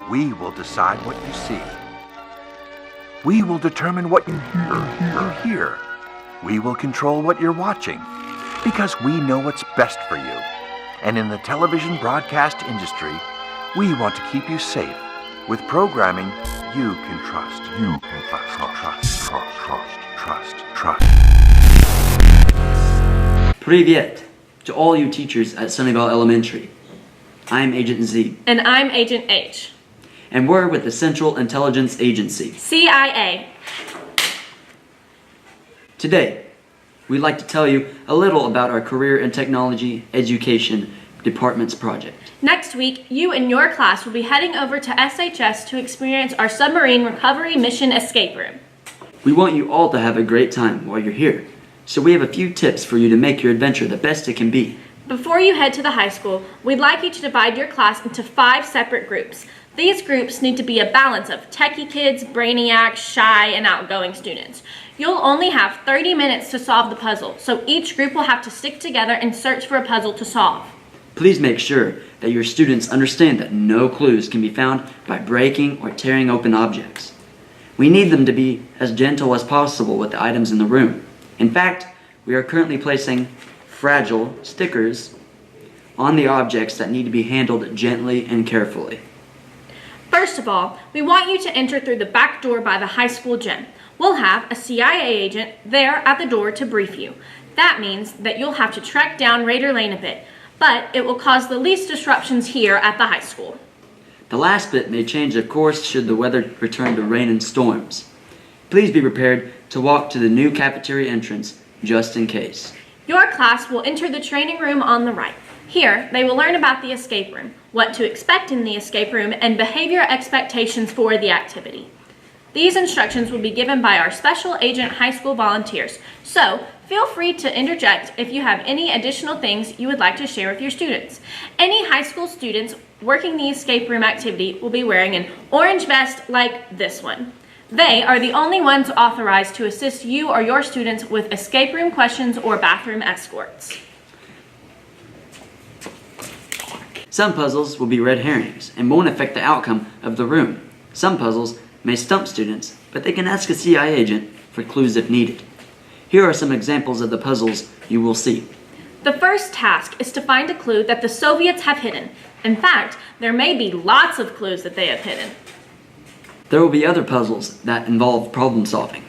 We will decide what you see. We will determine what you hear. We will control what you're watching, because we know what's best for you. And in the television broadcast industry, we want to keep you safe with programming you can trust. You can trust. Привет to all you teachers at Sunnyvale Elementary. I'm Agent Z. And I'm Agent H. And we're with the Central Intelligence Agency, CIA. Today, we'd like to tell you a little about our Career and Technology Education Department's project. Next week, you and your class will be heading over to SHS to experience our submarine recovery mission escape room. We want you all to have a great time while you're here, so we have a few tips for you to make your adventure the best it can be. Before you head to the high school, we'd like you to divide your class into 5 separate groups. These groups need to be a balance of techie kids, brainiacs, shy, and outgoing students. You'll only have 30 minutes to solve the puzzle, so each group will have to stick together and search for a puzzle to solve. Please make sure that your students understand that no clues can be found by breaking or tearing open objects. We need them to be as gentle as possible with the items in the room. In fact, we are currently placing fragile stickers on the objects that need to be handled gently and carefully. First of all, we want you to enter through the back door by the high school gym. We'll have a CIA agent there at the door to brief you. That means that you'll have to trek down Raider Lane a bit, but it will cause the least disruptions here at the high school. The last bit may change of course should the weather return to rain and storms. Please be prepared to walk to the new cafeteria entrance just in case. Your class will enter the training room on the right. Here, they will learn about the escape room, what to expect in the escape room, and behavior expectations for the activity. These instructions will be given by our Special Agent High School volunteers, so feel free to interject if you have any additional things you would like to share with your students. Any high school students working the escape room activity will be wearing an orange vest like this one. They are the only ones authorized to assist you or your students with escape room questions or bathroom escorts. Some puzzles will be red herrings and won't affect the outcome of the room. Some puzzles may stump students, but they can ask a CIA agent for clues if needed. Here are some examples of the puzzles you will see. The first task is to find a clue that the Soviets have hidden. In fact, there may be lots of clues that they have hidden. There will be other puzzles that involve problem solving.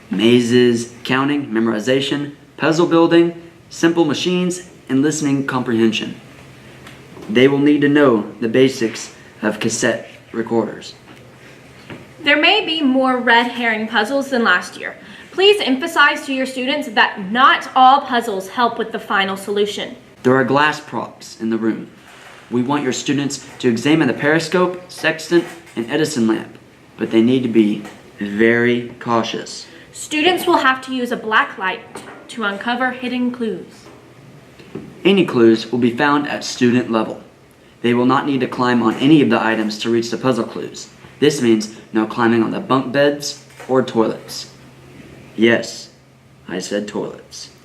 Mazes, counting, memorization, puzzle building, simple machines, and listening comprehension. They will need to know the basics of cassette recorders. There may be more red herring puzzles than last year. Please emphasize to your students that not all puzzles help with the final solution. There are glass props in the room. We want your students to examine the periscope, sextant, and Edison lamp, but they need to be very cautious. Students will have to use a black light to uncover hidden clues. Any clues will be found at student level. They will not need to climb on any of the items to reach the puzzle clues. This means no climbing on the bunk beds or toilets. Yes, I said toilets.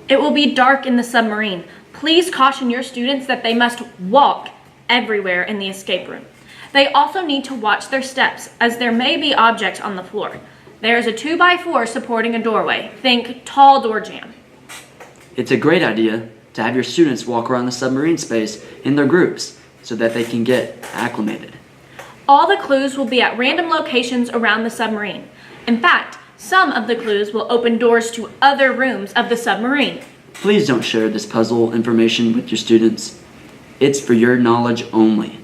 It will be dark in the submarine. Please caution your students that they must walk everywhere in the escape room. They also need to watch their steps, as there may be objects on the floor. There is a 2x4 supporting a doorway. Think tall door jamb. It's a great idea to have your students walk around the submarine space in their groups so that they can get acclimated. All the clues will be at random locations around the submarine. In fact, some of the clues will open doors to other rooms of the submarine. Please don't share this puzzle information with your students. It's for your knowledge only.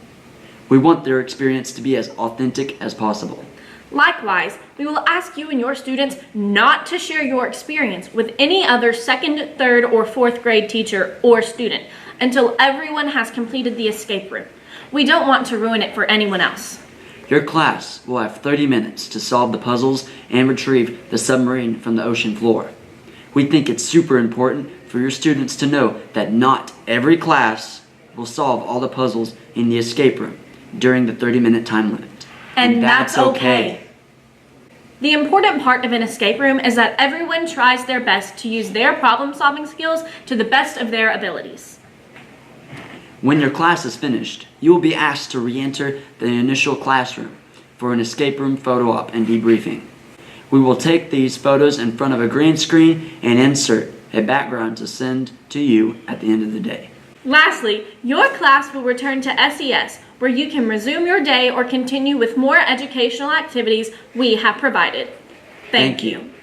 We want their experience to be as authentic as possible. Likewise, we will ask you and your students not to share your experience with any other 2nd, 3rd, or 4th grade teacher or student until everyone has completed the escape room. We don't want to ruin it for anyone else. Your class will have 30 minutes to solve the puzzles and retrieve the submarine from the ocean floor. We think it's super important for your students to know that not every class will solve all the puzzles in the escape room during the 30-minute time limit. And that's okay. The important part of an escape room is that everyone tries their best to use their problem-solving skills to the best of their abilities. When your class is finished, you will be asked to re-enter the initial classroom for an escape room photo op and debriefing. We will take these photos in front of a green screen and insert a background to send to you at the end of the day. Lastly, your class will return to SES, where you can resume your day or continue with more educational activities we have provided. Thank you.